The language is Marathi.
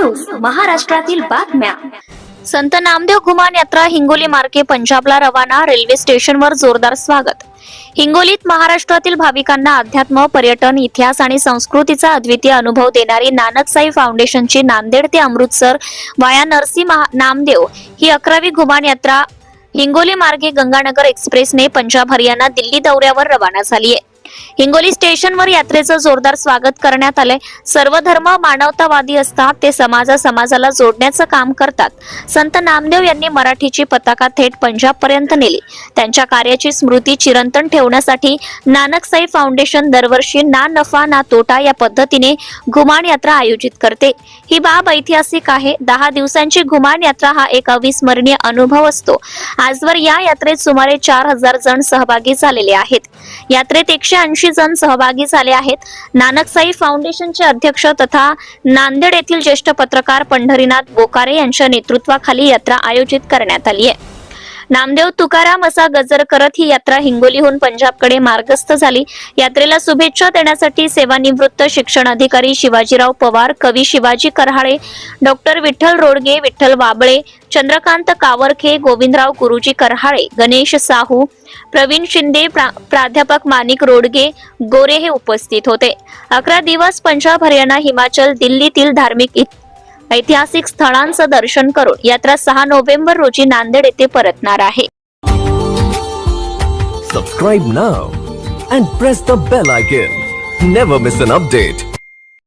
न्यूज महाराष्ट्रातील बातम्या। संत नामदेव घुमान यात्रा हिंगोली मार्गे पंजाबला रवाना। रेल्वे स्टेशनवर जोरदार स्वागत। हिंगोलीत महाराष्ट्रातील भाविकांना अध्यात्म, पर्यटन, इतिहास आणि संस्कृतीचा अद्वितीय अनुभव देणारी नानक साई फाउंडेशनची नांदेड ते अमृतसर वाया नरसी नामदेव ही 11वी घुमान यात्रा हिंगोली मार्गे गंगानगर एक्सप्रेसने पंजाब, हरियाणा, दिल्ली दौऱ्यावर रवाना झाली आहे। हिंगोली स्टेशनवर यात्रेचं जोरदार स्वागत करण्यात आले। सर्व धर्म मानवतावादी असतात, ते समाजाला जोडण्याचं काम करतात। संत नामदेव यांनी मराठीची पताका थेट पंजाब पर्यंत नेली। त्यांच्या कार्याची स्मृती चिरंतन ठेवण्यासाठी नानक साई फाउंडेशन दरवर्षी ना नफा ना तोटा या पद्धतीने घुमान यात्रा आयोजित करते। ही बाब ऐतिहासिक आहे। 10 दिवसांची घुमान यात्रा हा एक अविस्मरणीय अनुभव असतो। आजवर या यात्रेत सुमारे 4000 जण सहभागी झालेले आहेत। यात्रेत 180 जण सहभागी झाले आहेत। नानक साई फाउंडेशनचे अध्यक्ष तथा नांदेड येथील ज्येष्ठ पत्रकार पंढरीनाथ बोकारे यांच्या नेतृत्वाखाली यात्रा आयोजित करण्यात आली आहे। नामदेव तुकाराम असा गजर करत ही यात्रा हिंगोलीहून पंजाबकडे मार्गस्थ झाली। यात्रेला शुभेच्छा देण्यासाठी सेवानिवृत्त शिक्षण अधिकारी शिवाजीराव पवार, कवी शिवाजी करहाळे, डॉक्टर विठ्ठल रोडगे, विठ्ठल वाबळे, चंद्रकांत कावरखे, गोविंदराव गुरुजी करहाळे, गणेश साहू, प्रवीण शिंदे, प्राध्यापक माणिक रोडगे गोरे हे उपस्थित होते। 11 दिवस पंजाब, हरियाणा, हिमाचल, दिल्लीतील धार्मिक ऐतिहासिक स्थळांचं दर्शन करून यात्रा 6 नोव्हेंबर रोजी नांदेड येथे परतणार आहे। Subscribe now and press the bell icon. Never miss an update.